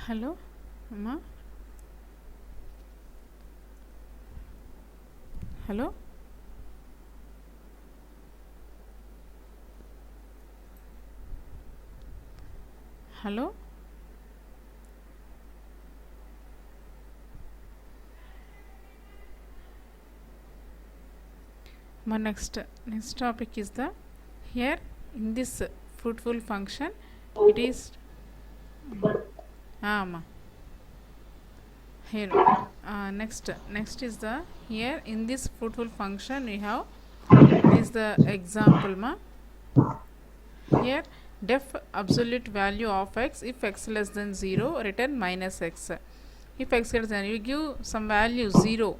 Hello, Amma. Hello. Hello. My next topic is the here in this fruitful function it is here next is the here in this fruitful function we have is the example here def absolute value of x if x less than 0 return minus x. If x greater than, you give some value 0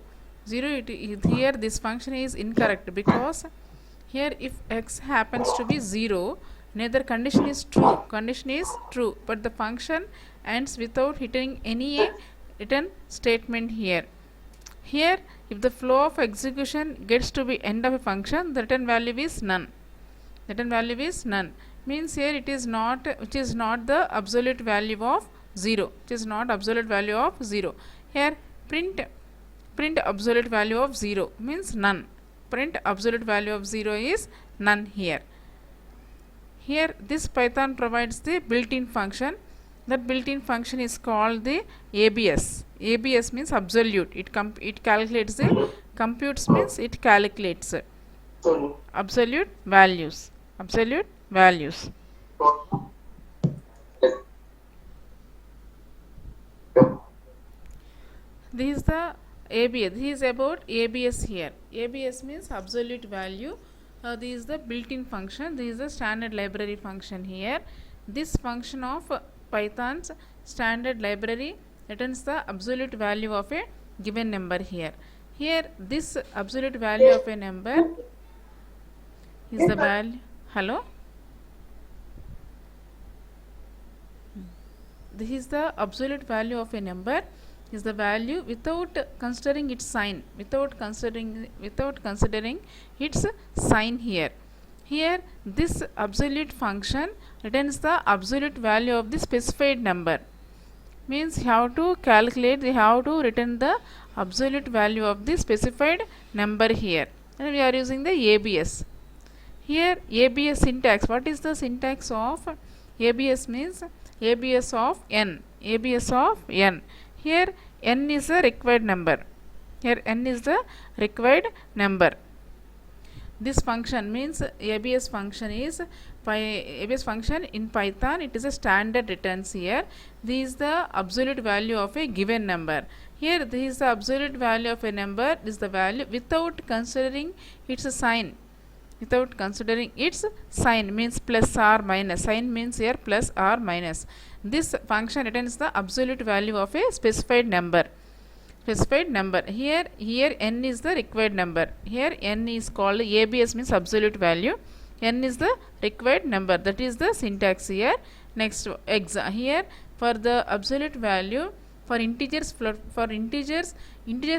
here this function is incorrect because here if x happens to be 0 neither condition is true but the function ends without hitting any return statement here. Here if the flow of execution gets to be end of a function, the return value is none. Means here it is not which is not the absolute value of 0. Here print absolute value of 0 means none. Print absolute value of 0 is none here. Here this Python provides the built-in function. That built-in function is called the ABS. ABS means absolute. It calculates the computes means it calculates absolute values. This is the ABS. This is about ABS here. ABS means absolute value. This is the built-in function. This is the standard library function here. This function of Python's standard library returns the absolute value of a given number here. Here this absolute value of a number is the value. Hello? This is the absolute value of a number is the value without considering its sign, without considering its sign here. Here this absolute function returns the absolute value of the specified number. Means you have to calculate, you have to return the absolute value of the specified number here. And we are using the ABS. Here ABS syntax. What is the syntax of ABS? Means ABS of n. Here n is the required number. This function means ABS function is ABS function in Python. It is a standard returns here. This is the absolute value of a given number. Here this is the absolute value of a number. This is the value without considering its sign. Means plus or minus. Sign means here plus or minus. This function returns the absolute value of a specified number. Here n is the required number. Here n is called ABS means absolute value. N is the required number. That is the syntax here. Next here for the absolute value for integers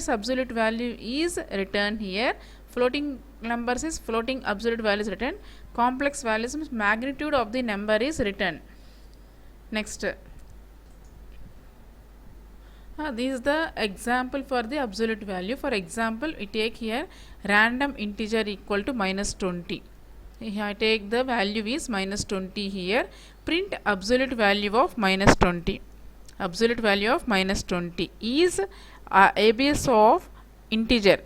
absolute value is returned here. Floating numbers is floating absolute value is written. Complex values means magnitude of the number is written. Next, this is the example for the absolute value. For example, we take here random integer equal to minus 20. I take the value is minus 20 here. Print absolute value of minus 20. Absolute value of minus 20 is ABS of integer.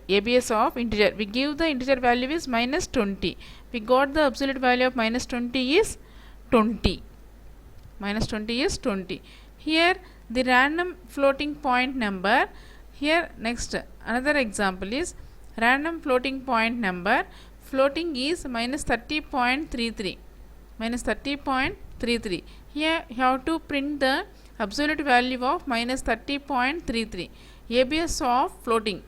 We give the integer value is minus 20. We got the absolute value of minus 20 is 20. Here the random floating point number. Here next another example is random floating point number. Floating is minus 30.33. Here you have to print the absolute value of minus 30.33. ABS of floating.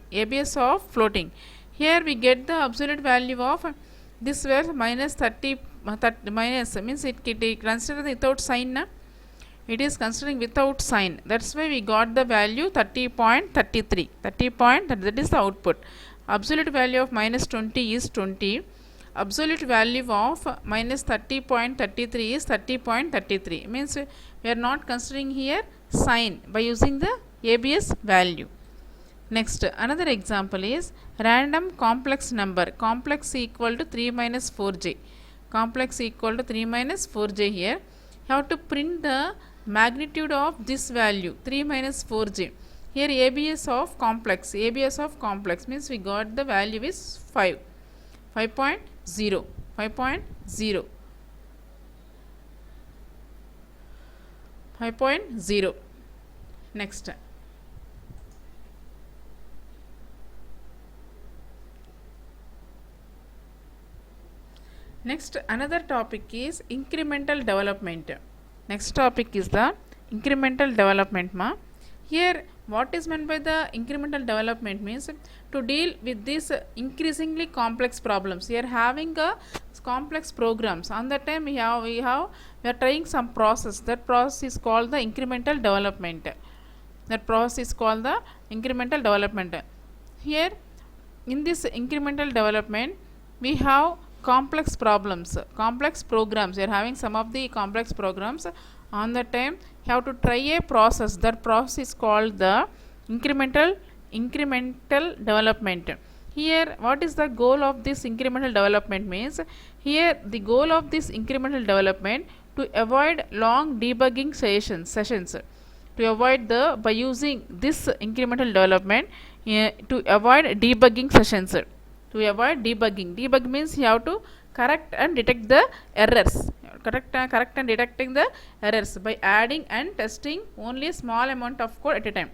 Here we get the absolute value of this were minus 30 minus means it considered without sign. It is considering without sign. That's why we got the value 30.33. That is the output. Absolute value of minus 20 is 20. Absolute value of minus 30.33 is 30.33. Means we are not considering here sign by using the ABS value. Next, another example is random complex number. Complex equal to 3 minus 4j. Complex equal to 3 minus 4j here. You have to print the magnitude of this value 3 minus 4j. Here ABS of complex. ABS of complex means we got the value is 5. 5.0. 5.0. 5.0. Next. Next, another topic is incremental development. Next topic is the incremental development. Here, what is meant by the incremental development means to deal with these increasingly complex problems. We are having a complex programs. On that time, we are trying some process. That process is called the incremental development. That process is called the incremental development. Here, in this incremental development, we have complex problems, complex programs. We are having some of the complex programs. On the time, you have to try a process. That process is called the incremental development. Here, what is the goal of this incremental development means? Here, the goal of this incremental development to avoid long debugging sessions. To avoid by using this incremental development to avoid debugging sessions. To avoid debugging. Debug means you have to correct and detect the errors. Correct and detecting the errors by adding and testing only a small amount of code at a time.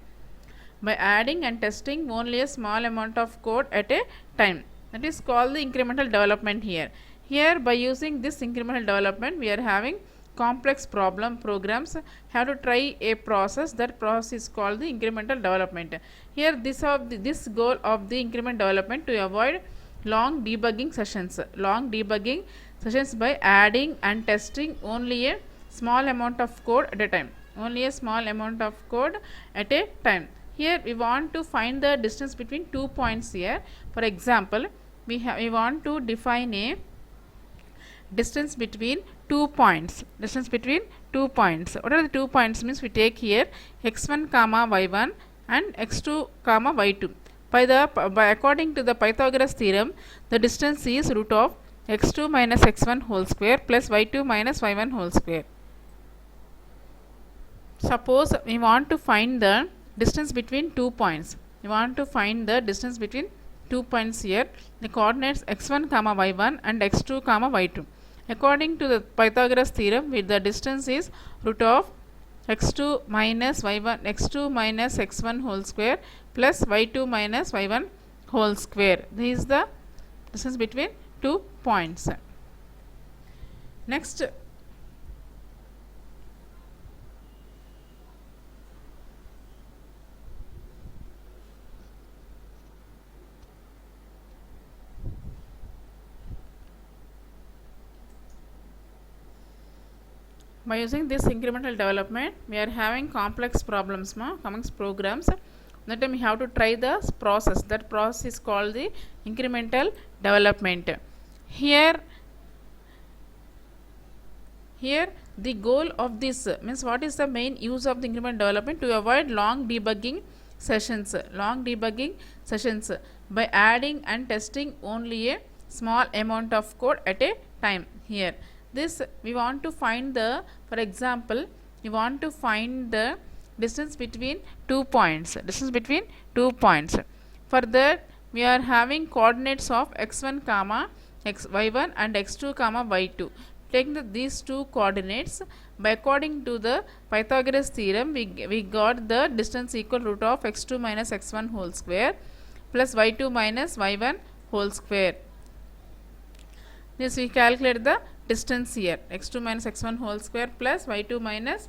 By adding and testing only a small amount of code at a time. That is called the incremental development here. Here, by using this incremental development, we are having complex programs have to try a process. That process is called the incremental development. Here, this goal of the increment development to avoid long debugging sessions. Long debugging sessions by adding and testing only a small amount of code at a time. Only a small amount of code at a time. Here, we want to find the distance between 2 points here. For example, we want to define a distance between 2 points. Distance between 2 points. What are the 2 points means? We take here x1 comma y1 and x2 comma y2. By according to the Pythagoras theorem, the distance is root of x2 minus x1 whole square plus y2 minus y1 whole square. Suppose we want to find the distance between 2 points. We want to find the distance between 2 points here. The coordinates x1 comma y1 and x2 comma y2. According to the Pythagoras theorem, the distance is root of x2 minus y1, x2 minus x1 whole square plus y2 minus y1 whole square. This is the distance between 2 points. Next, by using this incremental development, we are having complex programs. That time we have to try the process. That process is called the incremental development. Here the goal of this means what is the main use of the incremental development? To avoid long debugging sessions. Long debugging sessions by adding and testing only a small amount of code at a time. Here, this we want to find the, for example, we want to find the distance between 2 points. Distance between 2 points. For that, we are having coordinates of x1 comma y1 and x2 comma y2. Taking these two coordinates, by according to the Pythagoras theorem, we got the distance equal root of x2 minus x1 whole square plus y2 minus y1 whole square. This we calculate the distance here, x2 minus x1 whole square plus y2 minus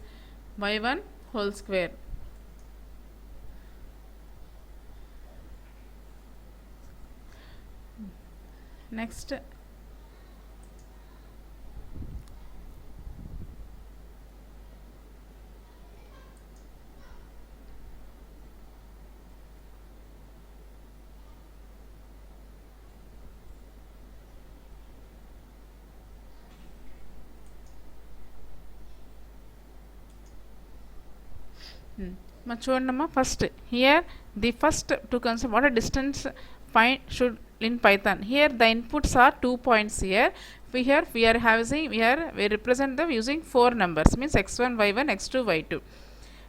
y1 whole square. Next, చూడండమ్మా first here the first to consider what a distance find should in Python. Here the inputs are 2 points here. We represent them using 4 numbers, means x1 y1 x2 y2.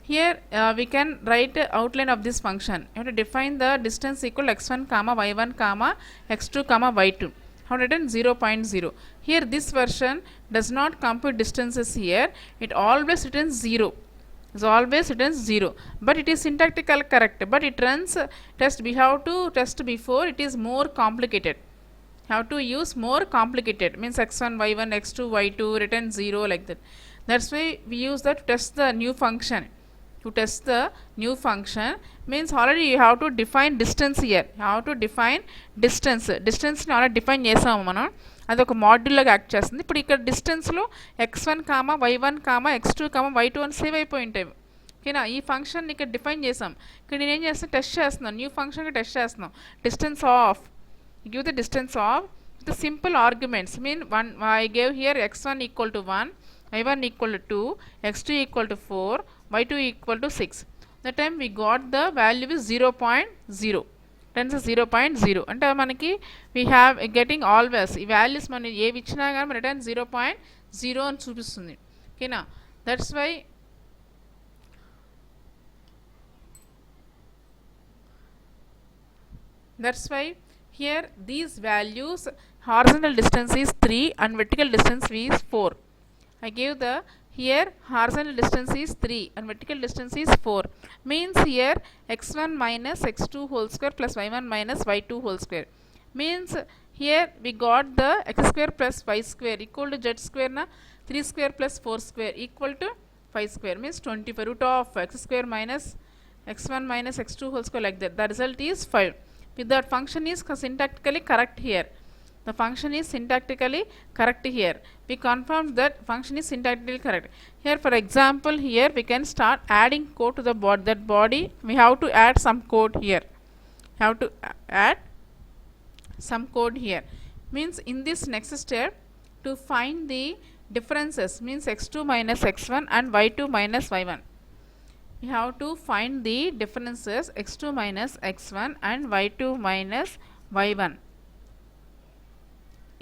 Here we can write outline of this function. You have to define the distance equal x1 comma y1 comma x2 comma y2. How written 0.0. Here this version does not compute distances here. It always returns 0. But it is syntactical correct. But it runs test. We have to test before. It is more complicated. Have to use more complicated, means x1 y1 x2 y2 return 0 like that. That's why we use that to test the new function. To test the new function means already you have to define distance here. You have to define distance ని already define చేసాము మనం, అది ఒక module లాగా act చేస్తుంది. ఇప్పుడు ఇక్కడ డిస్టెన్స్లో x1 comma y1 comma x2 comma y2 అని సేవ్ అయిపోయి ఉంటాయి. ఓకేనా, ఈ ఫంక్షన్ ఇక్కడ డిఫైన్ చేసాం. ఇక్కడ నేను ఏం చేస్తాను, టెస్ట్ చేస్తున్నాను, న్యూ ఫంక్షన్కి టెస్ట్ చేస్తున్నాం. Distance of, give the distance of the simple arguments. I gave here x1 equal to 1, y1 equal to 2, x2 equal to 4, y2 equal to 6. That time we got the value is 0.0. Turns 0.0 అంటే మనకి we have getting always ఈ values మనం ఏవి ఇచ్చినా కానీ మన return 0.0 అని చూపిస్తుంది. ఓకేనా, that's why here these values, horizontal distance is 3 and vertical distance is 4. I gave the here horizontal distance is 3 and vertical distance is 4. Means here x1 minus x2 whole square plus y1 minus y2 whole square. Means here we got the x square plus y square equal to z square na 3 square plus 4 square equal to 5 square, means 25 root of x square minus x1 minus x2 whole square like that. The result is 5. If that function is syntactically correct here, the function is syntactically correct here. We confirmed that function is syntactically correct. Here for example, here we can start adding code to the body. We have to add some code here. Have to add some code here. Means in this next step, to find the differences, means x2 minus x1 and y2 minus y1. We have to find the differences x2 minus x1 and y2 minus y1.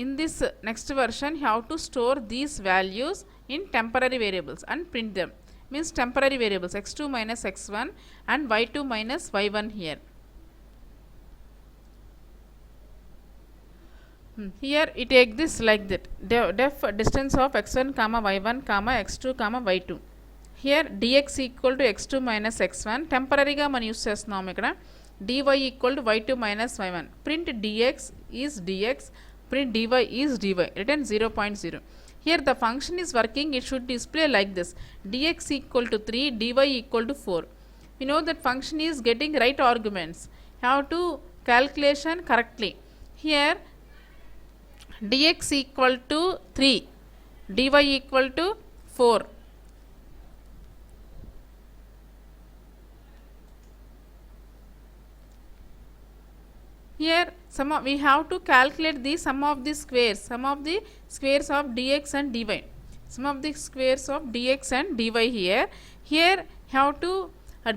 In this next version, you have to store these values in temporary variables and print them. Means temporary variables x2 minus x1 and y2 minus y1 here. Here it take this like that. Def distance of x1 comma y1 comma x2 comma y2. Here dx equal to x2 minus x1 టెంపరీగా మనం use చేస్తున్నాం. ఇక్కడ dy equal to y2 minus y1. Print dx is dx, print dy is dy, written 0.0. Here the function is working, it should display like this: dx equal to 3, dy equal to 4. We know that function is getting right arguments. Have to calculation correctly. Here dx equal to 3, dy equal to 4. Here we have to calculate the sum of the squares of dx and dy. Sum of the squares of dx and dy here. Here have to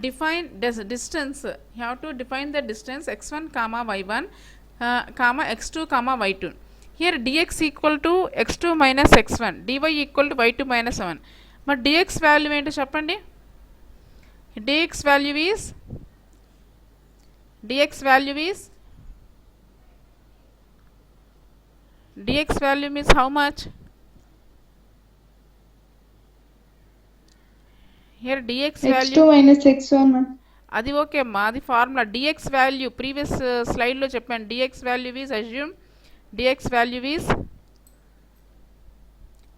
define distance. You have to define the distance x1 comma y1 comma x2 comma y2. Here dx equal to x2 minus x1, dy equal to y2 minus 1. But dx value ఏంటో చెప్పండి. dx value means how much? Here dx value x2 minus x1. అది okay అమ్మా, అది formula. dx value previous స్లైడ్లో చెప్పాను. dx value is assume dx value is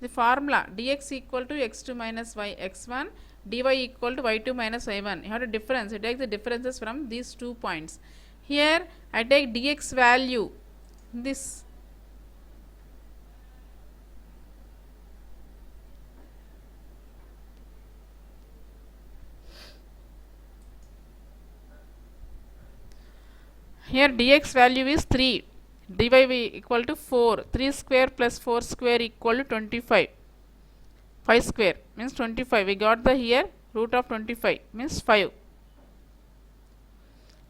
the formula dx equal to x2 minus y x1, dy equal to y2 minus y1. You have to difference. You take the differences from these 2 points. Here I take dx value, this here dx value is 3, dy equal to 4, 3 square plus 4 square equal to 25, 5 square means 25. We got the here root of 25 means 5.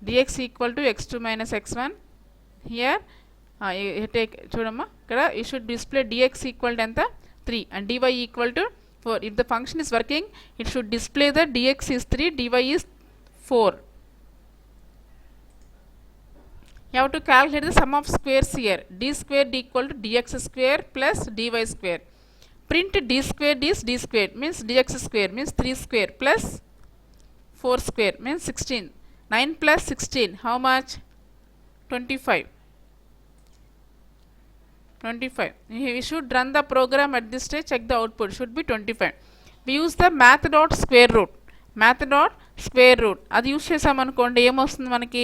dx equal to x2 minus x1. Here you take చూడమ్మా ఇక్కడ you should display dx equal to ఎంత 3 and dy equal to 4. If the function is working, it should display that dx is 3, dy is 4. You have to calculate the sum of squares here. D squared equal to dx square plus dy square. Print d squared is d squared means dx square means 3 square plus 4 square means 16. 9 plus 16 how much? 25. We should run the program at this stage, check the output should be 25. We use the math dot square root. అది use చేసామనుకోండి ఏమొస్తుంది మనకి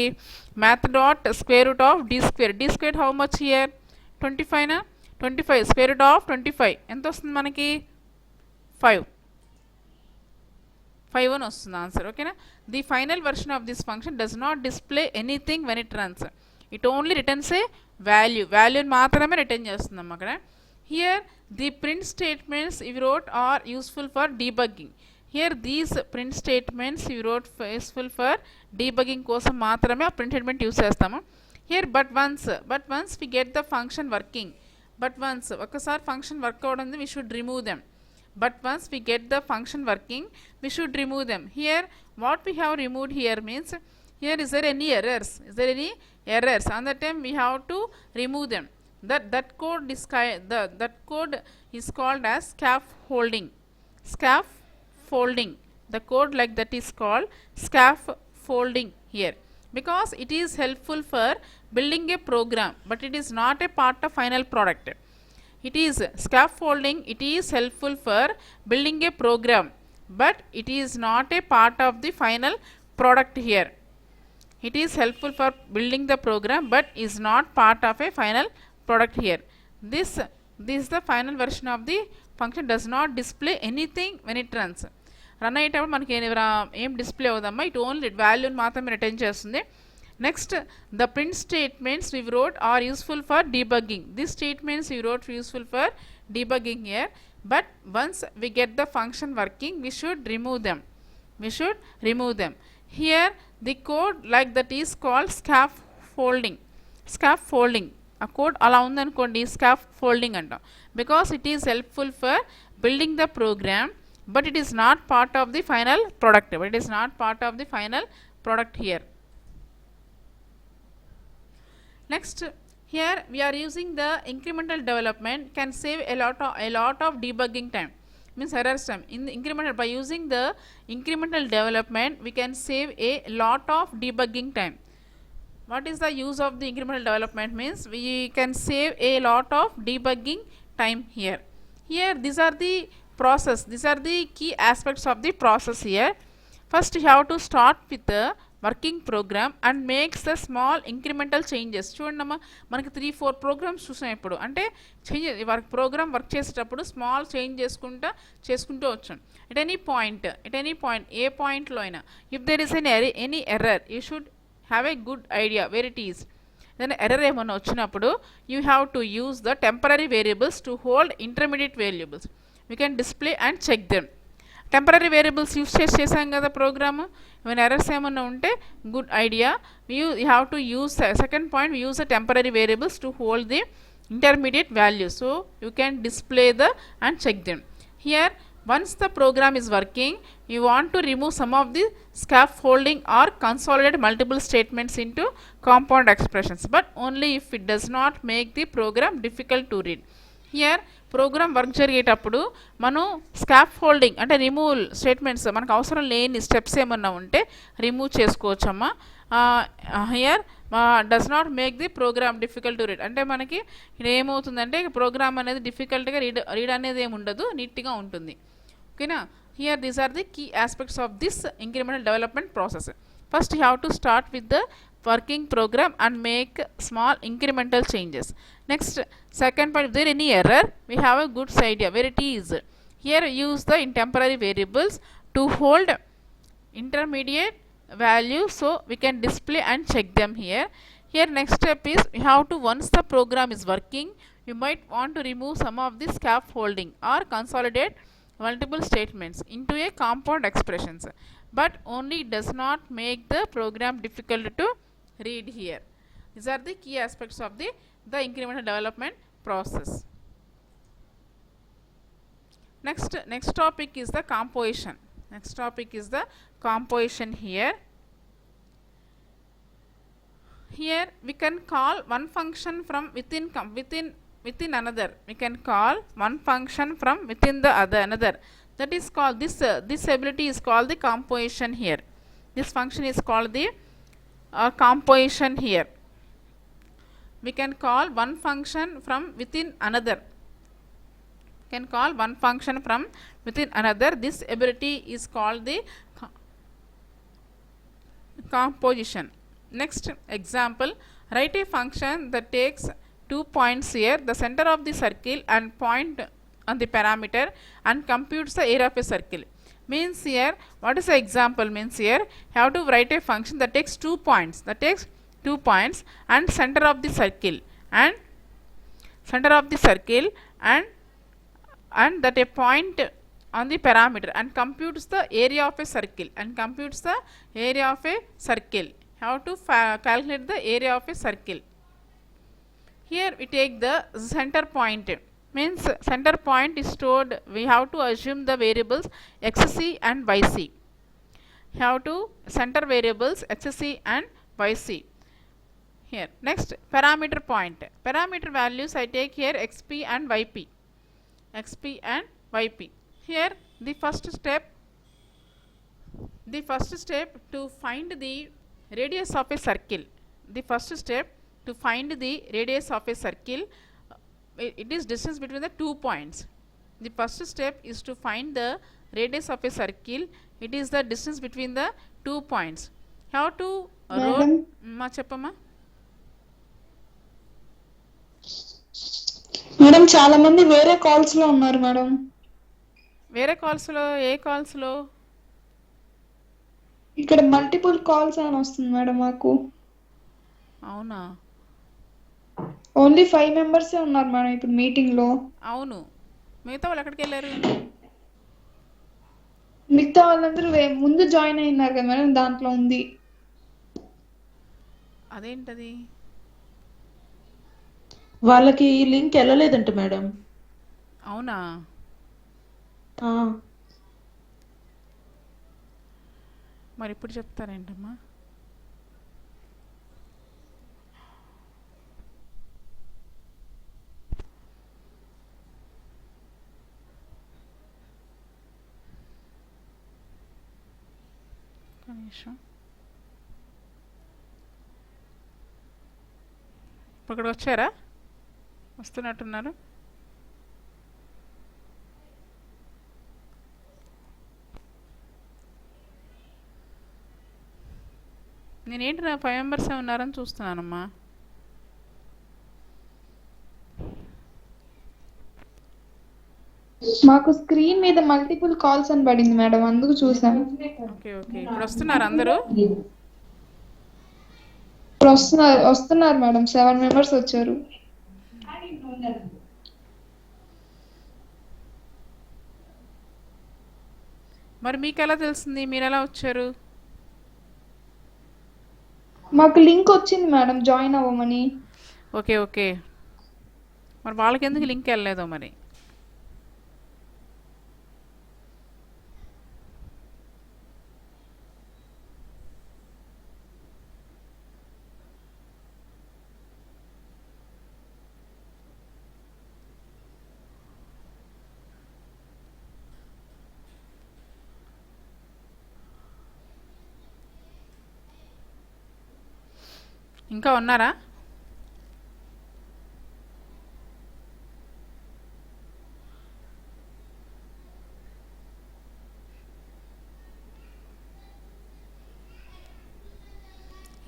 math dot square root of d squared how much here? 25 నా 25 square root of 25 ఎంత వస్తుంది మనకి 5 అని వస్తుంది ఆన్సర్. ఓకేనా? The final version of this function does not display anything when it runs. It only returns a వాల్యూని మాత్రమే return చేస్తున్నాం అక్కడ. హియర్ ది ప్రింట్ స్టేట్మెంట్స్ ఇవి wrote are useful for debugging. Here these print statements ఇవి wrote useful for debugging కోసం మాత్రమే ఆ print statement use చేస్తాము. Here but once we get the function working. ఒకసారి ఫంక్షన్ వర్క్ అవడం we should remove them. But once we get the function working, we should remove them. Here what we have removed here means, here is there any errors? On that time we have to remove them. That code is called as scaffolding. The code like that is called scaffolding here, because it is helpful for building a program, but it is not a part of final product. It is scaffolding, it is helpful for building a program, but it is not a part of the final product here. It is helpful for building the program, but is not part of a final product here. This is the final version of the function, does not display anything when it runs. Run అయ్యేటప్పుడు మనకి ఏం display అవుదమ్మా, ఇటు only వాల్యూని మాత్రమే return చేస్తుంది. Next, the print statements we wrote are useful for debugging. These statements we wrote useful for debugging here, but once we get the function working, we should remove them. Here the code like that is called scaffolding. A code అలా ఉందనుకోండి scaffolding అంటాం, because it is helpful for building the program, but it is not part of the final product here. Next, here we are using the incremental development, can save a lot of debugging time, means errors time. In the incremental, by using the incremental development, we can save a lot of debugging time. What is the use of the incremental development means? We can save a lot of debugging time here. These are the process, these are the key aspects of the process here. First, you have to start with the working program and makes the small incremental changes. చూడండమ్మా, మనకి 3-4 programs చూసాం ఇప్పుడు. అంటే program work చేసేటప్పుడు small change చేసుకుంటూ వచ్చాం. At any point ఏ పాయింట్లో అయినా, if there is any error, you should have a good idea where it is. ఏదైనా ఎర్రర్ ఏమన్నా వచ్చినప్పుడు you have to use the temporary variables to hold intermediate variables. You can display and check them. Temporary variables use చేసాం కదా programme. ఏమైనా errors ఏమన్నా ఉంటే good idea, you have to use second point, we use the temporary variables to hold the intermediate values, so you can display the and check them. Here once the program is working, you want to remove some of the scaffolding or consolidate multiple statements into compound expressions, but only if it does not make the program difficult to read. Here program work జరిగేటప్పుడు మనం scaffolding అంటే removal statements, మనకు అవసరం లేని steps ఏమన్నా ఉంటే remove చేసుకోవచ్చమ్మా. Here does not make the program difficult to read. అంటే మనకి ఏమవుతుందంటే ప్రోగ్రామ్ అనేది డిఫికల్ట్గా రీడ్ అనేది ఏమి ఉండదు, నీట్గా ఉంటుంది. ఓకేనా? Here these are the key aspects of this incremental development process. First, you have to start with the working program and make small incremental changes. Next, second point, if there any error, we have a good idea where it is. Here use the temporary variables to hold intermediate values, so we can display and check them here. Here next step is, you have to, once the program is working, you might want to remove some of the scaffolding or consolidate multiple statements into a compound expressions, but only it does not make the program difficult to read here. These are the key aspects of the incremental development process. Next topic is the composition. Next topic is the composition here. Here we can call one function from within another. We can call one function from within the another. That is called this ability is called the composition here. This function is called the composition here. We can call one function from within another. Can call one function from within another. This ability is called the composition. Next example, write a function that takes 2 points here, the center of the circle and point on the parameter, and computes the area of a circle. Means here, what is the example? Means here, you have to write a function that takes 2 points, and center of the circle and that a point on the parameter, and computes the area of a circle. How to calculate the area of a circle. Here we take the center point. Means center point is stored. We have to assume the variables xc and yc. Have to center variables xc and yc. Here next, parameter point. Parameter values I take here xp and yp. Here the first step to find the radius of a circle. It is distance between the 2 points. The first step is to find the radius of a circle. It is the distance between the 2 points. How to ma cheppama madam చాలా మంది వేరే calls లో ఉన్నారు madam. వేరే calls లో ఏ calls లో? ఇక్కడ multiple calls అని వస్తుంది మేడం మాకు. అవునా? ఓన్లీ 5 మెంబర్స్ ఉన్నారు మేడం ఇప్పుడు మీటింగ్ లో. అవును, మిగతా వాళ్ళు ఎక్కడికి వెళ్ళారు? మిగతా వాళ్ళందరూ ముందు జాయిన్ అయినారు కదా మేడం, దాంట్లో ఉంది. అదేంటది? వాళ్ళకి ఈ లింక్ వెళ్ళలేదంట మేడం. అవునా? మరి ఇప్పుడు చెప్తారేంటమ్మా? కనీసం ఇప్పుడు ఇక్కడ వచ్చారా? వస్తున్నట్టున్నారు. నేనేంటి నా 5 మెంబర్సే ఉన్నారని చూస్తున్నానమ్మా. మాకు స్క్రీన్ మీద మల్టిపుల్ కాల్స్ అని పడింది మేడం, అందుకు చూసాను. ఓకే ఓకే, ఇప్పుడు వస్తున్నారు అందరూ? ఇప్పుడు వస్తున్నారు మేడం, 7 మెంబర్స్ వచ్చారు. మరి మీకు ఎలా తెలిసింది? మీరు ఎలా వచ్చారు? మాకు లింక్ వచ్చింది మేడం జాయిన్ అవ్వమని. ఓకే ఓకే, మరి వాళ్ళకి ఎందుకు లింక్ వెళ్ళలేదో మరి? ఇంకా ఉన్నారా?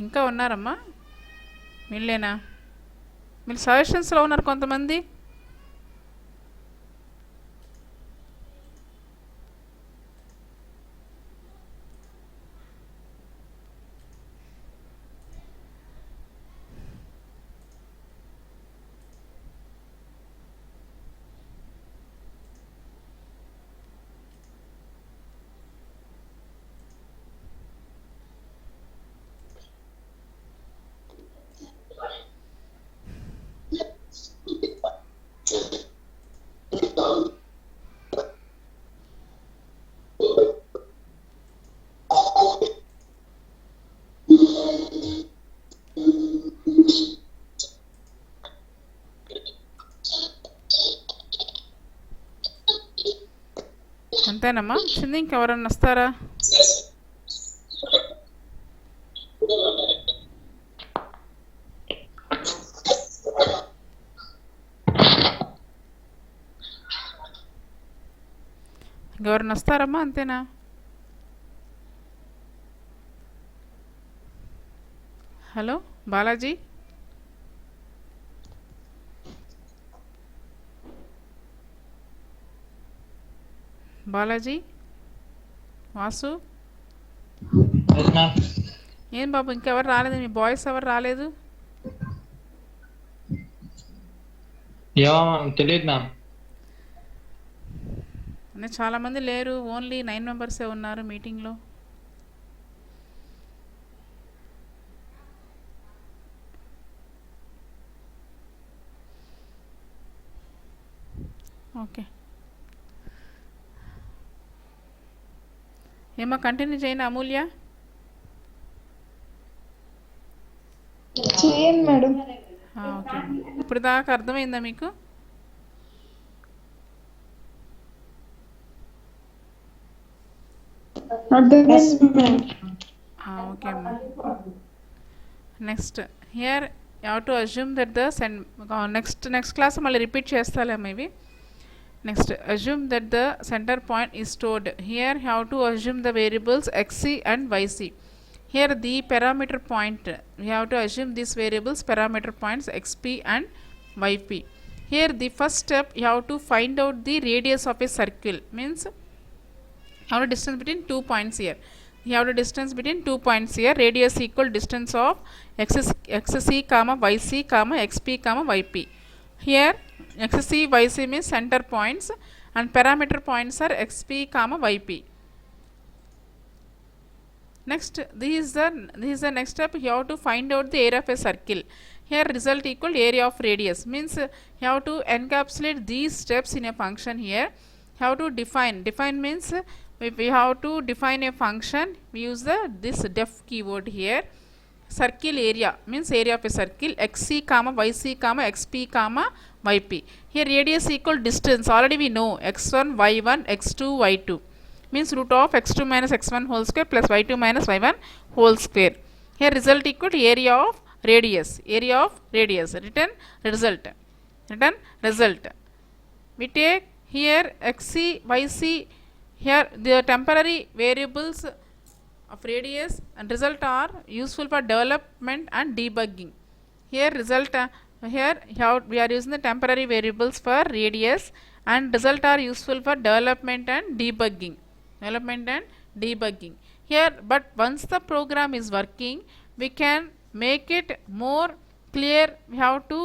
ఇంకా ఉన్నారమ్మా? వీళ్ళేనా? మీరు సజెషన్స్లో ఉన్నారు కొంతమంది. అంతేనమ్మా వచ్చింది ఇంకెవరన్నా వస్తారా ఇంకెవరన్నా వస్తారమ్మా అంతేనా హలో బాలాజీ బాలాజీ వాసు ఏం బాబు ఇంకెవరు రాలేదు మీ బాయ్స్ ఎవరు రాలేదు తెలియదు మ్యామ్ అంటే చాలామంది లేరు ఓన్లీ 9 మెంబర్సే ఉన్నారు మీటింగ్లో ఓకే ఏమో కంటిన్యూ చేయను అమూల్య చేయండి మేడం. ఓకే ఇప్పుడు దాకా అర్థమైందా మీకు ఓకే అమ్మా next here you have to assume that the next class మళ్ళీ రిపీట్ చేస్తాలేమో ఇవి next assume that the centre point is stored here you have to assume the variables xc and yc. Here the parameter point we have to assume these variables parameter points xp and yp. Here the first step you have to find out the radius of a circle means you have the distance between 2 points here. You have the distance between 2 points here. Radius equal distance of xc comma yc comma xp comma yp. Here xc yc means center points and parameter points are xp comma yp. Next, this is the next step. You have to find out the area of a circle. Here result equal area of radius means you have to encapsulate these steps in a function. Here you have to define means if we have to define a function we use this def keyword here. Circle area means area of a circle xc comma yc comma xp comma yp. Here radius equal distance already we know x1 y1 x2 y2 means root of x2 minus x1 whole square plus y2 minus y1 whole square. Here result equal to area of radius return result. We take here xc yc. Here the temporary variables of radius and result are useful for development and debugging. Here result we are using the temporary variables for radius and result are useful for development and debugging. Here but once the program is working we can make it more clear. We have to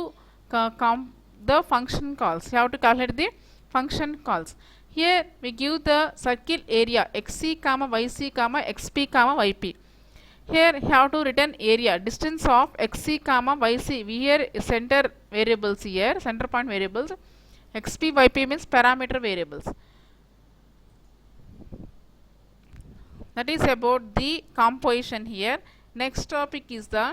the function calls. You have to calculate the function calls. Here we give the circle area xc comma yc comma xp comma yp. Here you have to return area distance of xc comma yc. We here center variables here center point variables. Xp yp means parameter variables. That is about the composition here. Next topic is the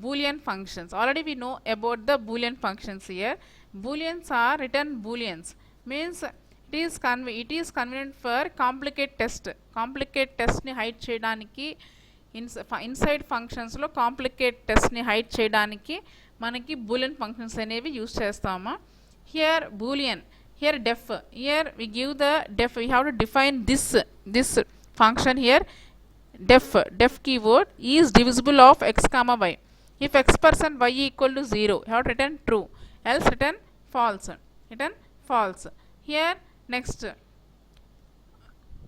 Boolean functions. Already we know about the Boolean functions here. Booleans are written Booleans means it is convenient for complicate test ni hide cheyadaniki inside functions lo complicate test ni hide cheyadaniki manaki Boolean functions anevi use chestama. Here Boolean, here def, here we give the def. We have to define this function here. Def keyword is divisible of x comma y. If x percent y equal to 0 you have to return true, else return false. Here next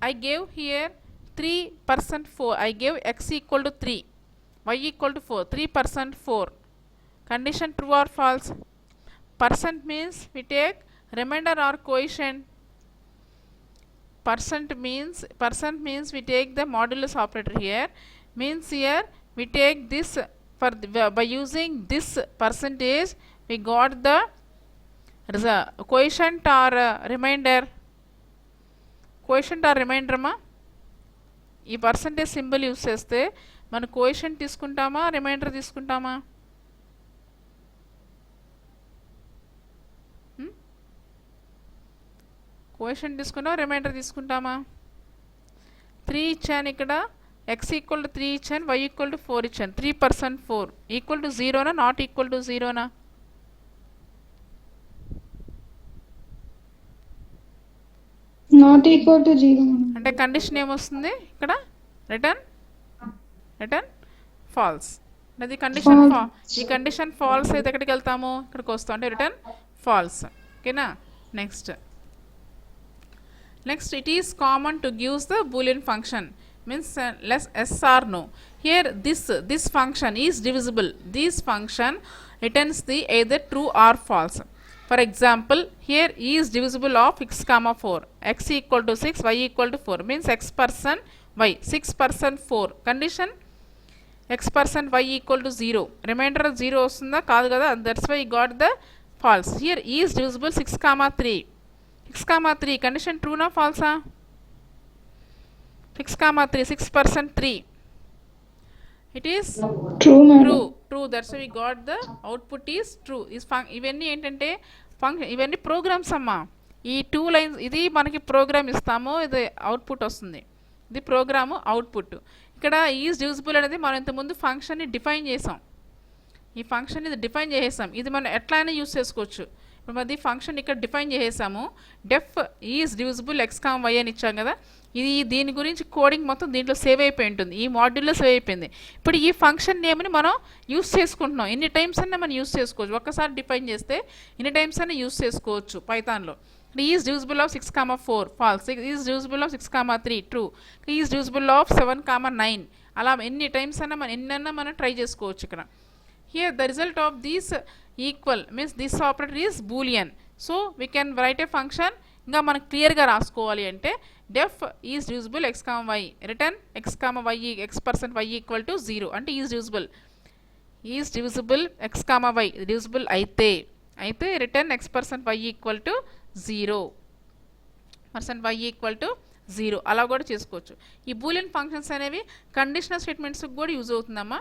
I gave here 3% 4. I gave x equal to 3 y equal to 4. 3% 4 condition true or false. Percent means we take remainder or quotient. Percent means we take the modulus operator here means here we take this for by using this percentage we got the quotient or remainder మా ఈ percentage symbol use చేస్తే మన coefficient తీసుకుంటామా reminder తీసుకుంటామా coefficient తీసుకుంటామా reminder తీసుకుంటామా 3 ఇచ్చాను ఇక్కడ, x equal to 3 ఇచ్చాను, y equal to 4 ఇచ్చాను. 3% 4 equal to 0నా, not equal to 0నా? నాట్ ఈక్వల్ టు 0 అంటే కండిషన్ ఏమొస్తుంది ఇక్కడ? Return false. అది కండిషన్ ఈ కండిషన్ ఫాల్స్ అయితే ఎక్కడికి వెళ్తాము? ఇక్కడికి వస్తాం, అంటే రిటర్న్ ఫాల్స్. ఓకేనా? Next it is common to use the Boolean function, means less yes or no. Here this function is divisible. This function returns the either true or false. For example, here is divisible of x comma 4, x equal to 6, y equal to 4, means x% y, 6% 4. Condition x% y equal to 0, remainder 0 వస్తుందా? కాదు కదా, that's why you got the false. Here is divisible 6 comma 3, 6 comma 3, condition true na false? 6 comma 3, 6% 3, it is true. That's why we got the output is true. ఇవన్నీ ఏంటంటే ఇవన్నీ programmes అమ్మా. ఈ 2 lines ఇది మనకి ప్రోగ్రామ్ ఇస్తాము, ఇది అవుట్పుట్ వస్తుంది, ఇది ప్రోగ్రాము అవుట్పుట్. ఇక్కడ ఈజ్ డివిజిబుల్ అనేది మనం ఇంతకుముందు ఫంక్షన్ని డిఫైన్ చేసాం. ఈ ఫంక్షన్ ఇది డిఫైన్ చేసేసాం, ఇది మనం ఎట్లా అయినా యూస్ చేసుకోవచ్చు. ఇప్పుడు మరి ఫంక్షన్ ఇక్కడ డిఫైన్ చేసేసాము, def is divisible x comma y అని ఇచ్చాం కదా. ఇది దీని గురించి కోడింగ్ మొత్తం దీంట్లో సేవ్ అయిపోయి ఉంటుంది, ఈ మాడ్యూల్లో సేవ్ అయిపోయింది. ఇప్పుడు ఈ ఫంక్షన్ నేమ్ని మనం యూస్ చేసుకుంటున్నాం, ఎన్ని టైమ్స్ అయినా మనం యూస్ చేసుకోవచ్చు. ఒక్కసారి డిఫైన్ చేస్తే ఎన్ని టైమ్స్ అయినా యూస్ చేసుకోవచ్చు పైథాన్లో. Is divisible of 6 comma 4 false, is divisible of 6 comma 3 true, is divisible of 7 comma 9. అలా ఎన్ని టైమ్స్ అయినా ఎన్నైనా మనం ట్రై చేసుకోవచ్చు ఇక్కడ. Here the result of this equal means this operator is Boolean. So we can write a function. ఇంకా మనకు క్లియర్గా రాసుకోవాలి అంటే def is divisible x comma y, return x comma y x% y equal to 0. అంటే is divisible x comma y divisible అయితే return x% y equal to 0, y equal to 0. అలా కూడా చేసుకోవచ్చు. ఈ బూలియన్ ఫంక్షన్స్ అనేవి కండిషనల్ స్టేట్మెంట్స్కి కూడా use అవుతుందమ్మా,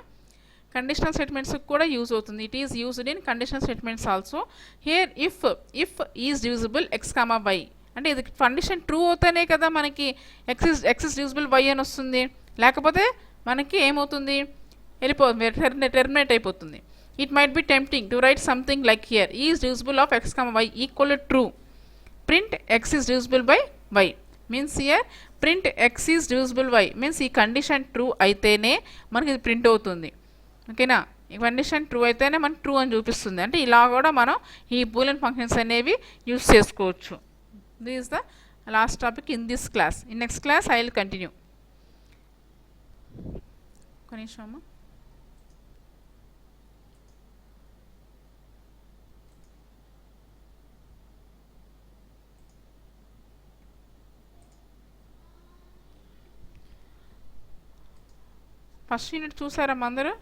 కండిషనల్ స్టేట్మెంట్స్కి కూడా యూజ్ అవుతుంది. It is used in conditional statements also. Here if is divisible x comma y, అంటే ఇది కండిషన్ ట్రూ అవుతానే కదా మనకి ఎక్స్ ఇస్ డివిజిబుల్ వై అని వస్తుంది, లేకపోతే మనకి ఏమవుతుంది, టెర్మినేట్ అయిపోతుంది. It might be tempting to write something like here is divisible of x comma y equal to true, print x is divisible by y. Means here print x is divisible y means ఈ condition true అయితేనే మనకి ఇది print అవుతుంది. ఓకేనా? ఈ condition true అయితేనే మనకు true అని చూపిస్తుంది. అంటే ఇలా కూడా మనం ఈ బూలియన్ ఫంక్షన్స్ అనేవి యూజ్ చేసుకోవచ్చు. This is the last topic in this class. In next class I will continue. ఒక నిమిషం అమ్మా. ఫస్ట్ యూనిట్ చూసారమ్మా అందరూ?